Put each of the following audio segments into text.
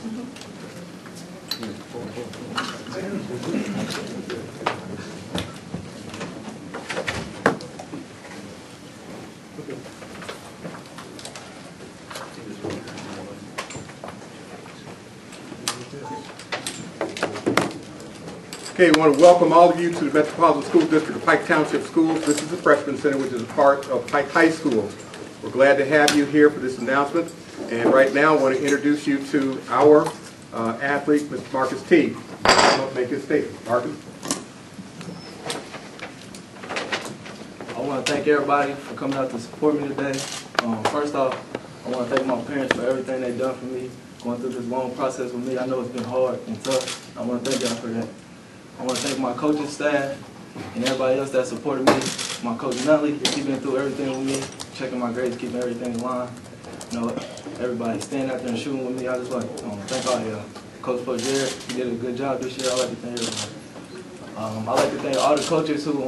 Okay, we want to welcome all of you to the Metropolitan School District of Pike Township Schools. This is the Freshman Center, which is a part of Pike High School. We're glad to have you here for this announcement. And right now, I want to introduce you to our athlete, Mr. Marquis Teague. I'll make his statement. Marcus. I want to thank everybody for coming out to support me today. First off, I want to thank my parents for everything they've done for me, going through this long process with me. I know it's been hard and tough. I want to thank y'all for that. I want to thank my coaching staff and everybody else that supported me. My coach Nutley, he's been through everything with me, checking my grades, keeping everything in line. You know, everybody standing out there and shooting with me. I just want to thank all y'all. Coach Jared, he did a good job this year. I like to thank everybody. I like to thank all the coaches who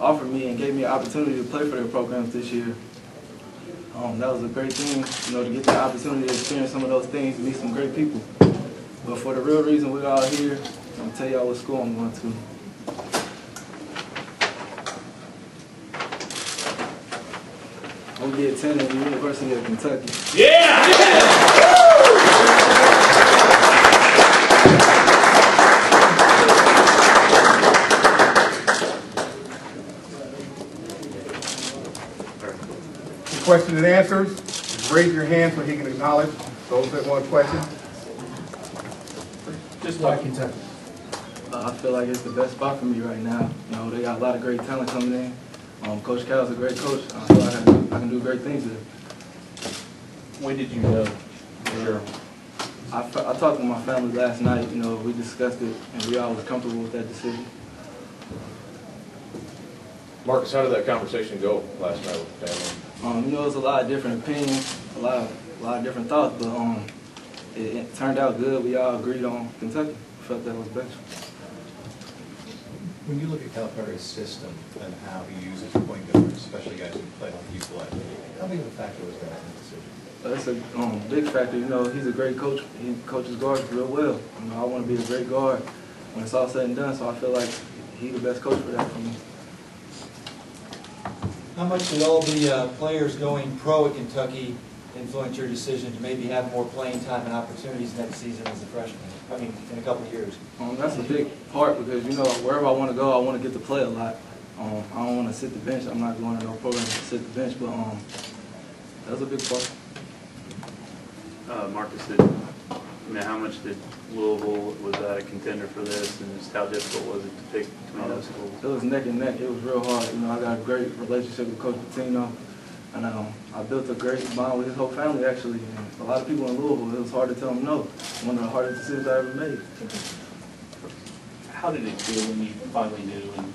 offered me and gave me an opportunity to play for their programs this year. That was a great thing, you know, to get the opportunity to experience some of those things, meet some great people. But for the real reason we're all here, I'm going to tell y'all what school I'm going to. I'm going to be attending the University of Kentucky. Yeah! Question and answers. Raise your hand so he can acknowledge those that want a question. Just like Kentucky. I feel like it's the best spot for me right now. You know, they got a lot of great talent coming in. Coach Cal's a great coach. I feel like I can do great things there. When did you know? Sure. I talked with my family last night. You know, we discussed it, and we all was comfortable with that decision. Marcus, how did that conversation go last night with the family? You know, there's a lot of different opinions, a lot of different thoughts, but it turned out good. We all agreed on Kentucky. Felt that was best. When you look at Calipari's system and how he uses point guards, especially guys who play on the youth level, how big of a factor was that in the decision? That's a big factor. You know, he's a great coach. He coaches guards real well. You know, I want to be a great guard when it's all said and done, so I feel like he's the best coach for that for me. How much did all the players going pro at Kentucky influence your decision to maybe have more playing time and opportunities next season as a freshman? I mean, in a couple of years. That's a big part because, you know, wherever I want to go, I want to get to play a lot. I don't want to sit the bench. I'm not going to no program to sit the bench, but that's a big part. Marcus, how much did Louisville, was that a contender for this, and just how difficult was it to pick between those schools? It was neck and neck. It was real hard. You know, I got a great relationship with Coach Pitino, and I built a great bond with his whole family, actually. And a lot of people in Louisville, it was hard to tell them no. One of the hardest decisions I ever made. How did it feel when you finally knew, and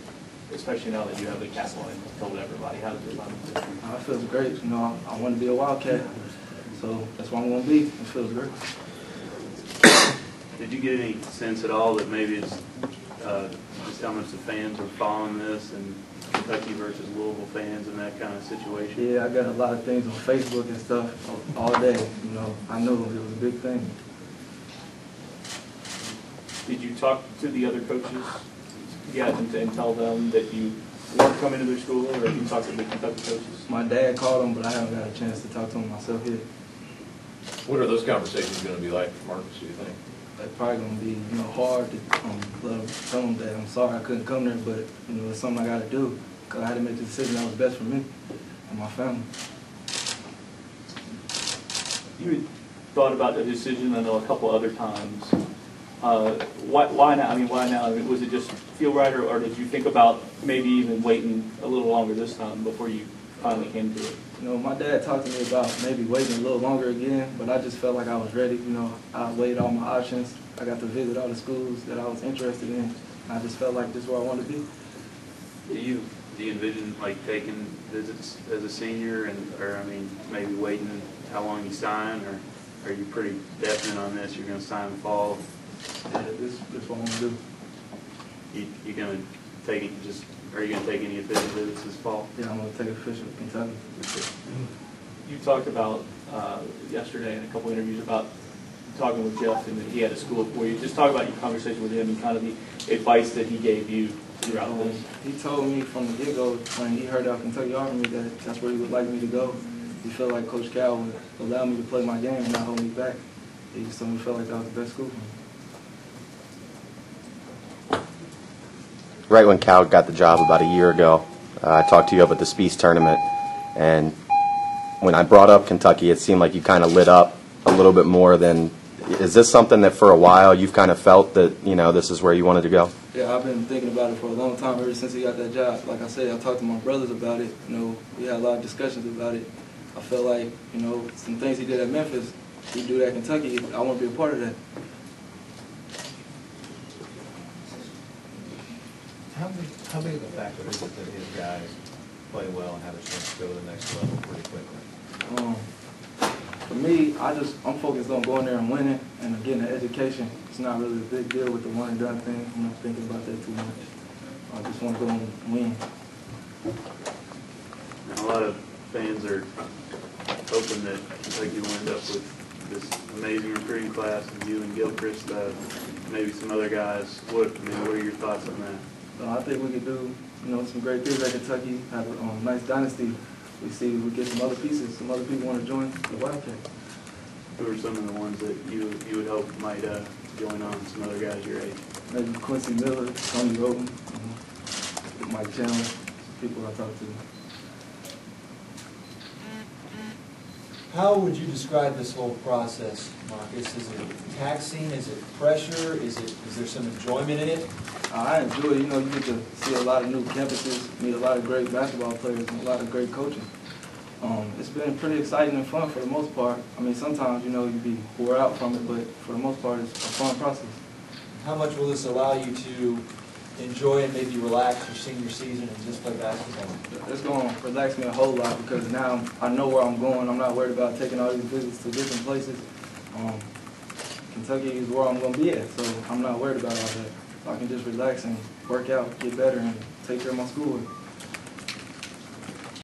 especially now that you have the castle and told everybody? How did it feel? It feels great. You know, I want to be a Wildcat, so that's what I'm going to be. It feels great. Did you get any sense at all that maybe it's just how much the fans are following this, and Kentucky versus Louisville fans and that kind of situation? Yeah, I got a lot of things on Facebook and stuff all day. You know, I knew it was a big thing. Did you talk to the other coaches yet and tell them that you weren't coming to their school, or have you talked to the Kentucky coaches? My dad called them, but I haven't got a chance to talk to them myself yet. What are those conversations going to be like for Marcus, do you think? It's probably going to be, you know, hard to tell them that I'm sorry I couldn't come there, but, you know, it's something I got to do because I had to make the decision that was best for me and my family. You had thought about the decision, I know, a couple other times. Why now? I mean, why now? I mean, was it just feel right, or did you think about maybe even waiting a little longer this time before you finally came to it? You know, my dad talked to me about maybe waiting a little longer again, but I just felt like I was ready. You know, I weighed all my options. I got to visit all the schools that I was interested in. I just felt like this is where I wanted to be. Do you envision like taking visits as a senior, or I mean, maybe waiting how long you sign, or are you pretty definite on this? You're going to sign in the fall? Yeah, this is what I'm going to do. You going to take it just? Are you going to take any official visits this fall? Yeah, I'm going to take official to Kentucky. You talked about yesterday in a couple interviews about talking with Jeff and that he had a school for you. Just talk about your conversation with him and kind of the advice that he gave you throughout this. He told me from the get-go when he heard out Kentucky offered me that that's where he would like me to go. He felt like Coach Cal would allow me to play my game and not hold me back. He just told me he felt like that was the best school for me. Right when Cal got the job about a year ago, I talked to you up at the Speece tournament, and when I brought up Kentucky, it seemed like you kind of lit up a little bit more than. Is this something that for a while you've kind of felt that, you know, this is where you wanted to go? Yeah, I've been thinking about it for a long time, ever since he got that job. Like I said, I talked to my brothers about it. You know, we had a lot of discussions about it. I felt like, you know, some things he did at Memphis, he'd do that at Kentucky. I want to be a part of that. How big of a factor is it that his guys play well and have a chance to go to the next level pretty quickly? For me, I'm focused on going there and winning and getting an education. It's not really a big deal with the one and done thing. I'm not thinking about that too much. I just want to go and win. And a lot of fans are hoping that Kentucky will end up with this amazing recruiting class of you and Gilchrist, maybe some other guys. What are your thoughts on that? I think we could do, you know, some great things at Kentucky, have a nice dynasty. We see we get some other pieces, some other people want to join the Wildcats. Who are some of the ones that you would hope might join on, some other guys your age? Maybe Quincy Miller, Tony Roten, Mike Chandler, people I talk to. How would you describe this whole process, Marcus? Is it taxing? Is it pressure? Is there some enjoyment in it? I enjoy it. You know, you get to see a lot of new campuses, meet a lot of great basketball players, and a lot of great coaching. It's been pretty exciting and fun for the most part. I mean, sometimes, you know, you'd be wore out from it, but for the most part, it's a fun process. How much will this allow you to enjoy and maybe relax your senior season and just play basketball? It's going to relax me a whole lot because now I know where I'm going. I'm not worried about taking all these visits to different places. Kentucky is where I'm going to be at, so I'm not worried about all that. I can just relax and work out, get better, and take care of my schoolwork.